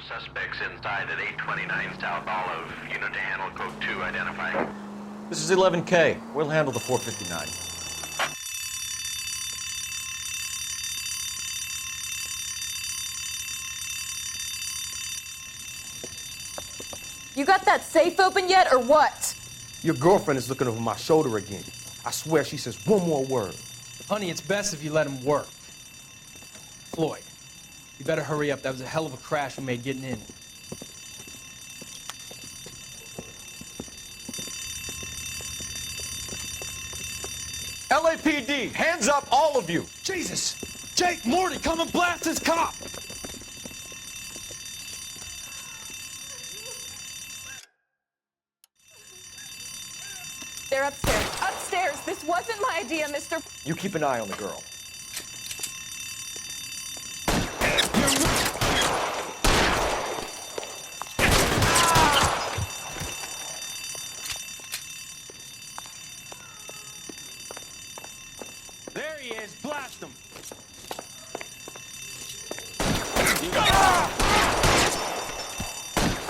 Suspects inside at 829 South Olive. Unit to handle code 2 identified. This is 11K. We'll handle the 459. You got that safe open yet, or what? Your girlfriend is looking over my shoulder again. I swear she says one more word. Honey, it's best if you let him work. Floyd, you better hurry up. That was a hell of a crash we made getting in. LAPD, hands up, all of you! Jesus! Jake, Morty, come and blast this cop! They're upstairs. Upstairs! This wasn't my idea, Mr. You keep an eye on the girl. There he is! Blast him!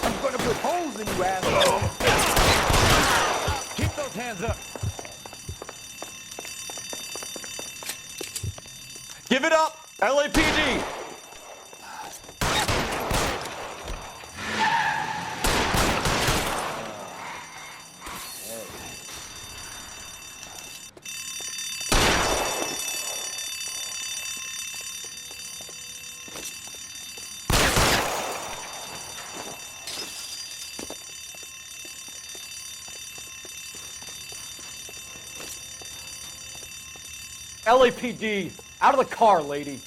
I'm gonna put holes in you, asshole. Keep those hands up! Give it up, LAPD! LAPD, out of the car, lady.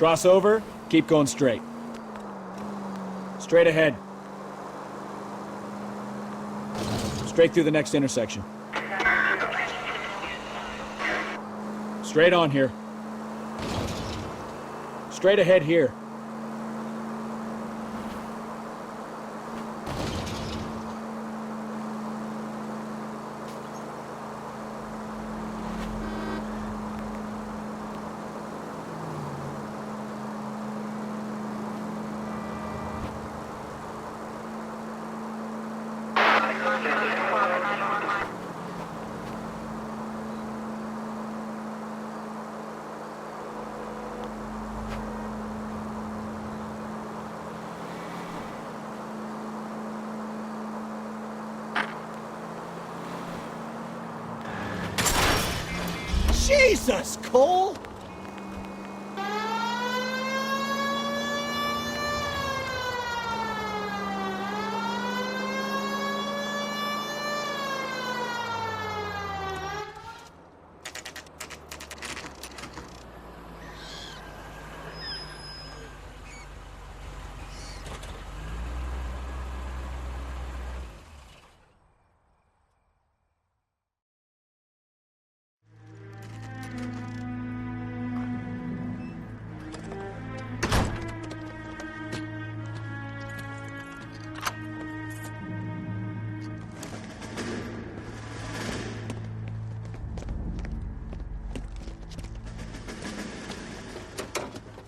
Cross over, keep going straight. Straight ahead. Straight through the next intersection. Straight on here. Straight ahead here. Jesus, Cole!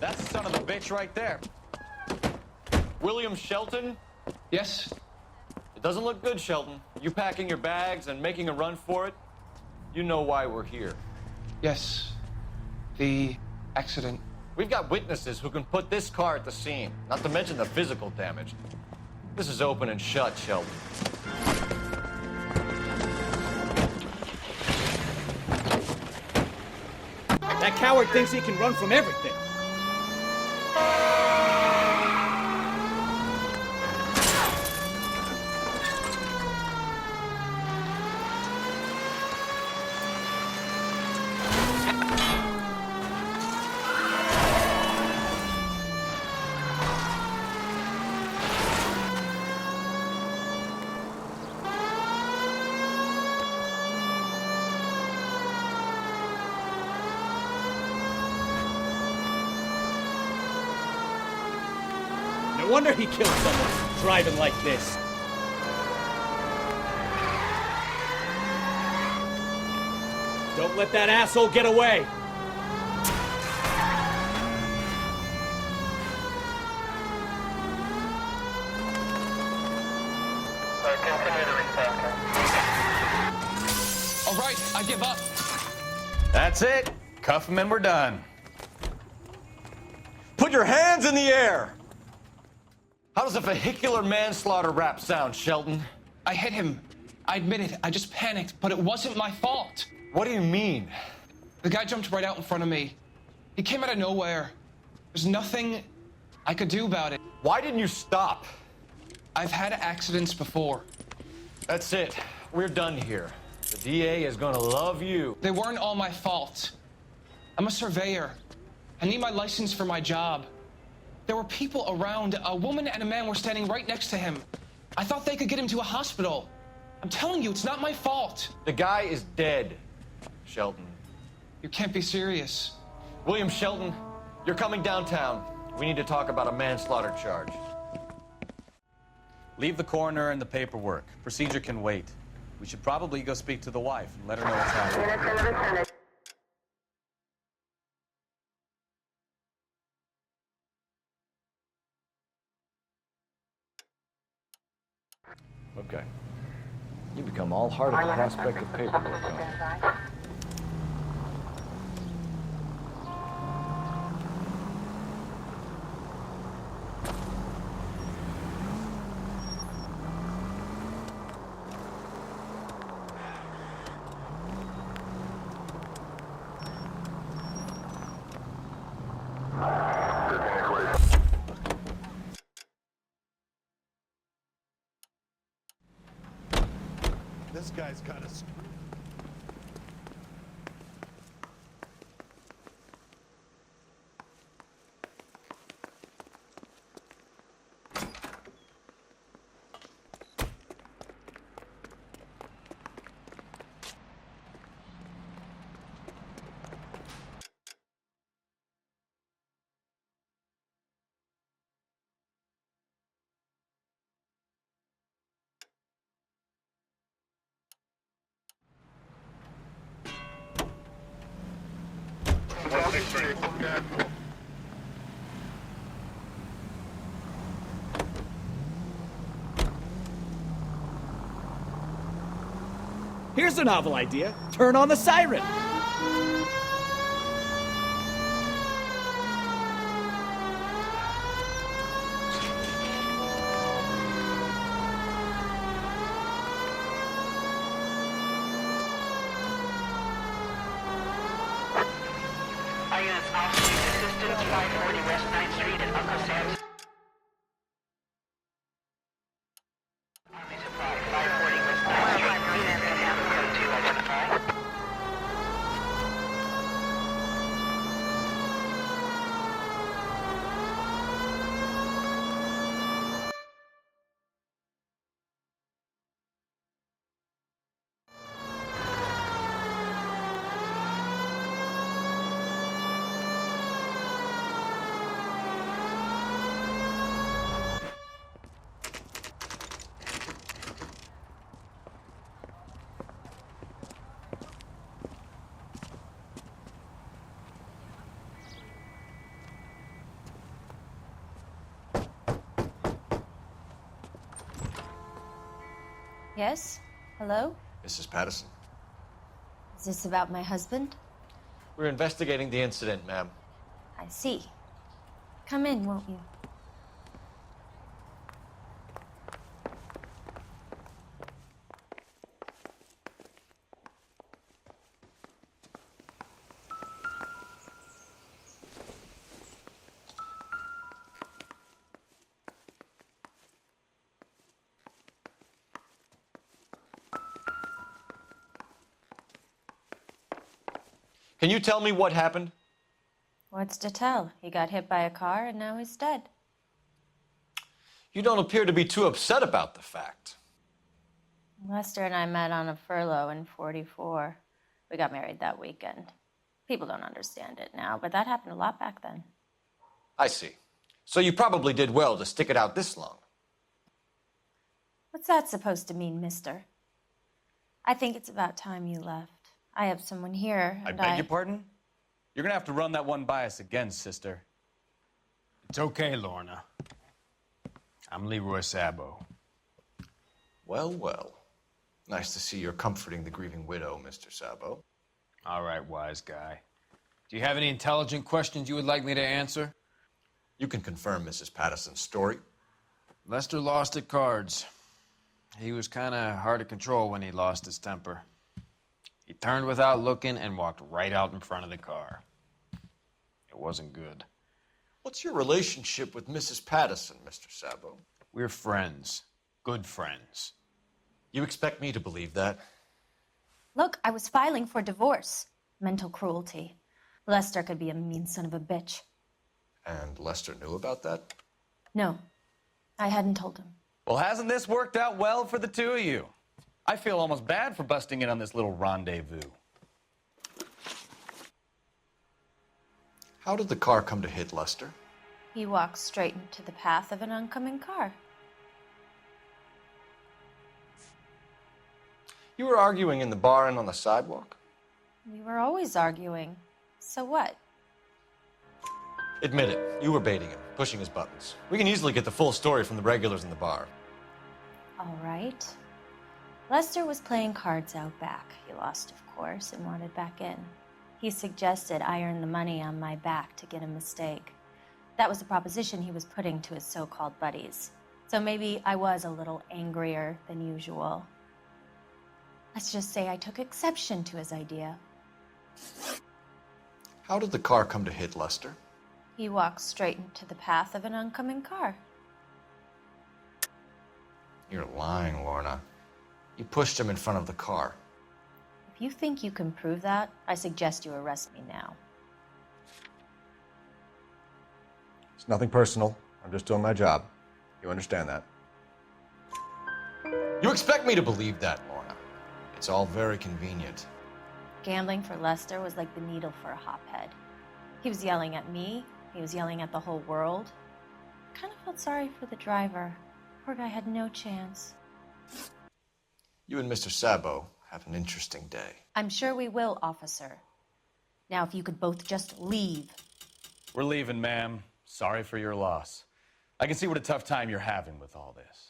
That's the son of a bitch right there. William Shelton? Yes? It doesn't look good, Shelton. You packing your bags and making a run for it? You know why we're here. Yes. The accident. We've got witnesses who can put this car at the scene, not to mention the physical damage. This is open and shut, Shelton. That coward thinks he can run from everything. No wonder he killed someone driving like this. Don't let that asshole get away. All right, I give up. That's it. Cuff him and we're done. Put your hands in the air! How does a vehicular manslaughter rap sound, Shelton? I hit him. I admit it. I just panicked, but it wasn't my fault. What do you mean? The guy jumped right out in front of me. He came out of nowhere. There's nothing I could do about it. Why didn't you stop? I've had accidents before. That's it. We're done here. The DA is gonna love you. They weren't all my fault. I'm a surveyor. I need my license for my job. There were people around. A woman and a man were standing right next to him. I thought they could get him to a hospital. I'm telling you, it's not my fault. The guy is dead, Shelton. You can't be serious. William Shelton, you're coming downtown. We need to talk about a manslaughter charge. Leave the coroner and the paperwork. Procedure can wait. We should probably go speak to the wife and let her know what's happening. Okay. You become all heart at the prospect of paperwork, huh? This guy's got us. Here's a novel idea. Turn on the siren. Units officers assistance 540 West 9th Street at Uncle Sam's. Army Supply 540 West 9th Street. Units in Hamlet Code 2 identify. Yes? Hello? Mrs. Patterson. Is this about my husband? We're investigating the incident, ma'am. I see. Come in, won't you? Can you tell me what happened? What's to tell? He got hit by a car and now he's dead. You don't appear to be too upset about the fact. Lester and I met on a furlough in '44. We got married that weekend. People don't understand it now, but that happened a lot back then. I see. So you probably did well to stick it out this long. What's that supposed to mean, mister? I think it's about time you left. I have someone here, I and beg your pardon? You're gonna have to run that one by us again, sister. It's okay, Lorna. I'm Leroy Sabo. Well, well. Nice to see you're comforting the grieving widow, Mr. Sabo. All right, wise guy. Do you have any intelligent questions you would like me to answer? You can confirm Mrs. Patterson's story. Lester lost at cards. He was kind of hard to control when he lost his temper. He turned without looking and walked right out in front of the car. It wasn't good. What's your relationship with Mrs. Patterson, Mr. Sabo? We're friends. Good friends. You expect me to believe that? Look, I was filing for divorce. Mental cruelty. Lester could be a mean son of a bitch. And Lester knew about that? No, I hadn't told him. Well, hasn't this worked out well for the two of you? I feel almost bad for busting in on this little rendezvous. How did the car come to hit Lester? He walked straight into the path of an oncoming car. You were arguing in the bar and on the sidewalk? We were always arguing. So what? Admit it, you were baiting him, pushing his buttons. We can easily get the full story from the regulars in the bar. All right. Lester was playing cards out back. He lost, of course, and wanted back in. He suggested I earn the money on my back to get a mistake. That was the proposition he was putting to his so-called buddies. So maybe I was a little angrier than usual. Let's just say I took exception to his idea. How did the car come to hit Lester? He walked straight into the path of an oncoming car. You're lying, Lorna. You pushed him in front of the car. If you think you can prove that, I suggest you arrest me now. It's nothing personal. I'm just doing my job. You understand that? You expect me to believe that, Lorna? It's all very convenient. Gambling for Lester was like the needle for a hophead. He was yelling at me. He was yelling at the whole world. I kind of felt sorry for the driver. Poor guy had no chance. You and Mr. Sabo have an interesting day. I'm sure we will, officer. Now, if you could both just leave. We're leaving, ma'am. Sorry for your loss. I can see what a tough time you're having with all this.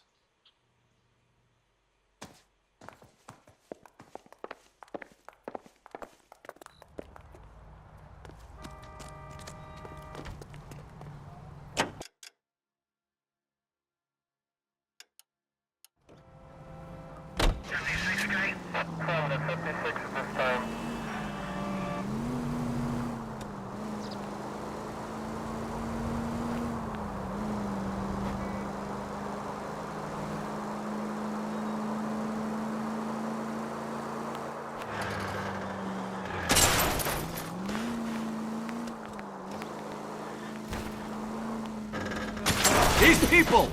These people!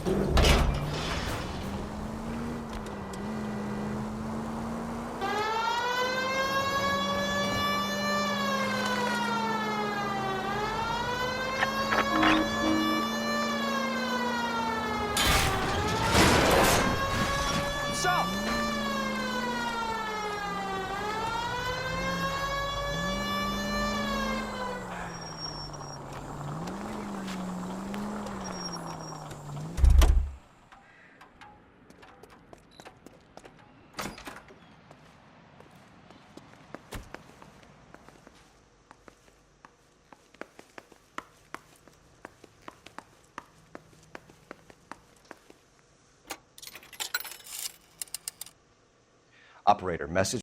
Operator, message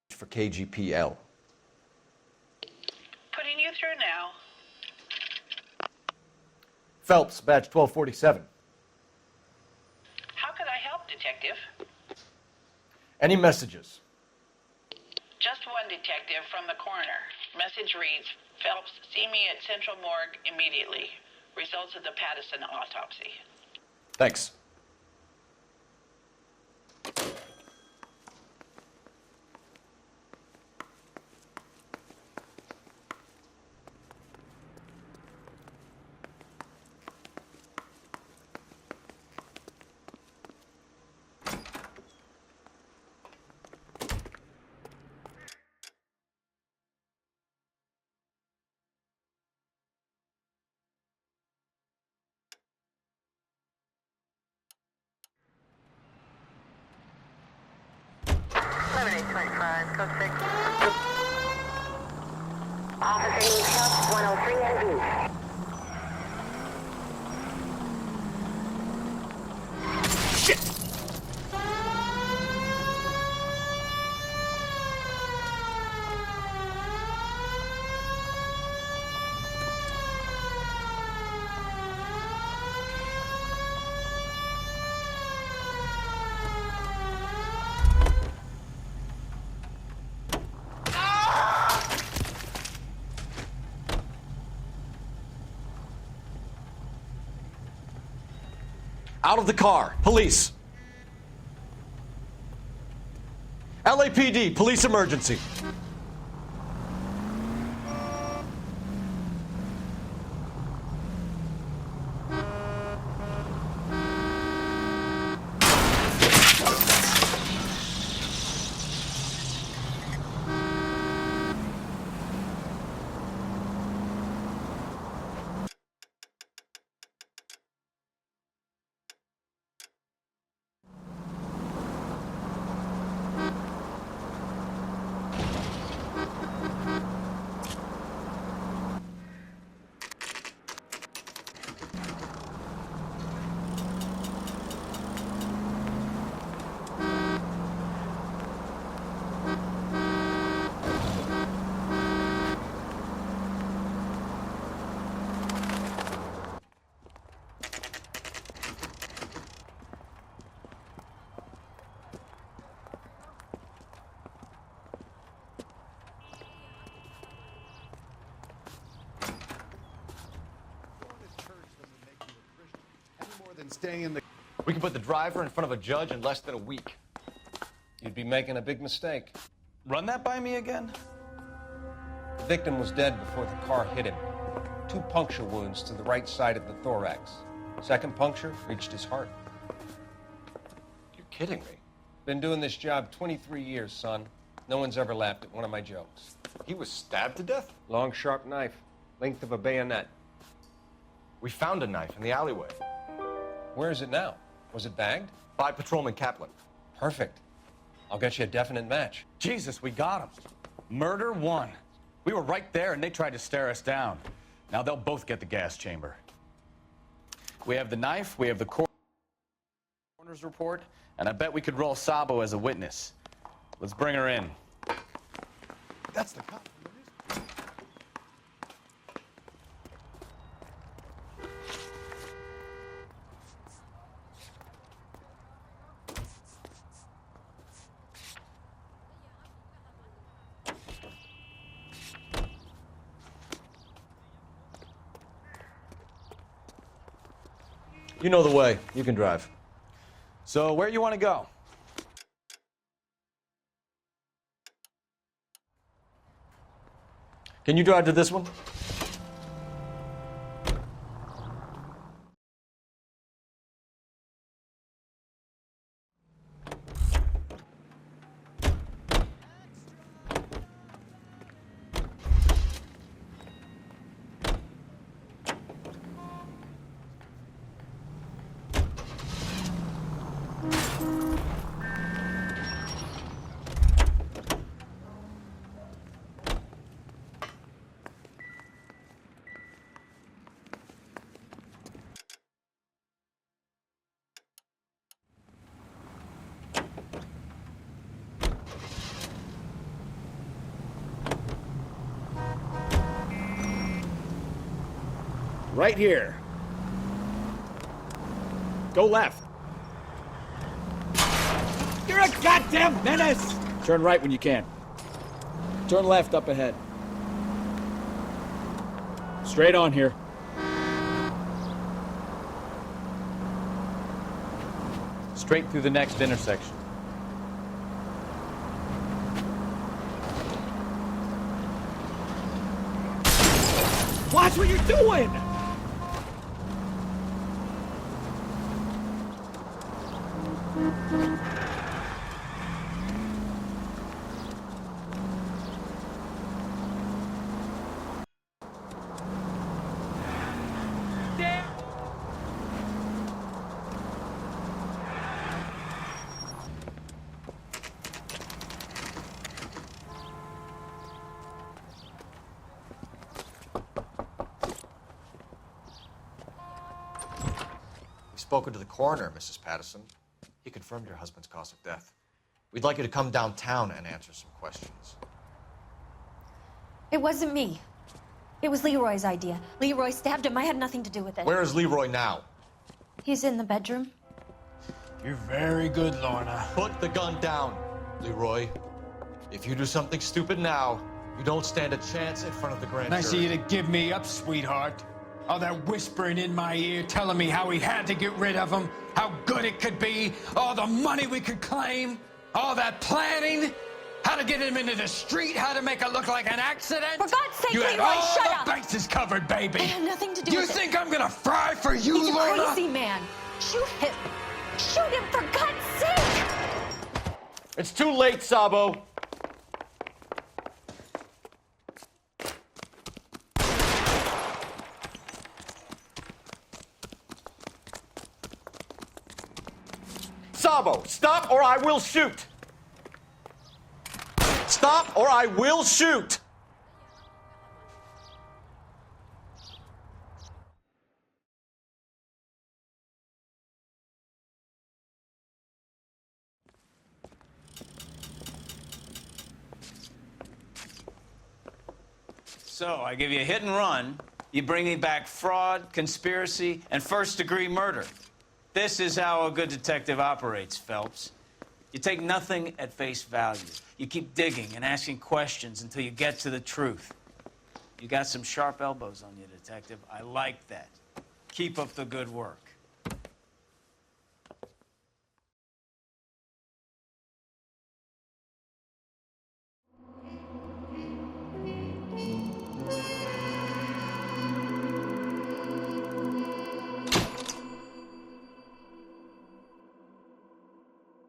for KGPL. Putting you through now. Phelps, badge 1247. How could I help, Detective? Any messages? Just one detective from the coroner. Message reads, Phelps, see me at Central Morgue immediately. Results of the Pattison autopsy. Thanks. Code 6. Officer needs help, 103 NV. Out of the car. Police. LAPD, police emergency. Staying in the... We can put the driver in front of a judge in less than a week. You'd be making a big mistake. Run that by me again? The victim was dead before the car hit him. 2 puncture wounds to the right side of the thorax. Second puncture reached his heart. You're kidding me. Been doing this job 23 years, son. No one's ever laughed at one of my jokes. He was stabbed to death? Long, sharp knife. Length of a bayonet. We found a knife in the alleyway. Where is it now? Was it bagged? By Patrolman Kaplan. Perfect. I'll get you a definite match. Jesus, we got him. Murder 1. We were right there and they tried to stare us down. Now they'll both get the gas chamber. We have the knife, we have the coroner's report, and I bet we could roll Sabo as a witness. Let's bring her in. That's the cop. You know the way. You can drive. So where you want to go? Can you drive to this one? Right here. Go left. You're a goddamn menace! Turn right when you can. Turn left up ahead. Straight on here. Straight through the next intersection. Watch what you're doing! Spoken to the coroner, Mrs. Patterson. He confirmed your husband's cause of death. We'd like you to come downtown and answer some questions. It wasn't me. It was Leroy's idea. Leroy stabbed him. I had nothing to do with it. Where is Leroy now? He's in the bedroom. You're very good, Lorna. Put the gun down, Leroy. If you do something stupid now, you don't stand a chance in front of the grand Nice of jury. you to give me up, sweetheart. All that whispering in my ear, telling me how we had to get rid of him, how good it could be, all the money we could claim, all that planning, how to get him into the street, how to make it look like an accident. For God's sake, you had Leroy, all shut the up! bases covered, baby. I had nothing to do You with it. think I'm gonna fry for you, He's a Lorna? crazy man. Shoot him. Shoot him, for God's sake! It's too late, Sabo. Sabo, stop or I will shoot! Stop or I will shoot! So, I give you a hit and run. You bring me back fraud, conspiracy, and first-degree murder. This is how a good detective operates, Phelps. You take nothing at face value. You keep digging and asking questions until you get to the truth. You got some sharp elbows on you, detective. I like that. Keep up the good work.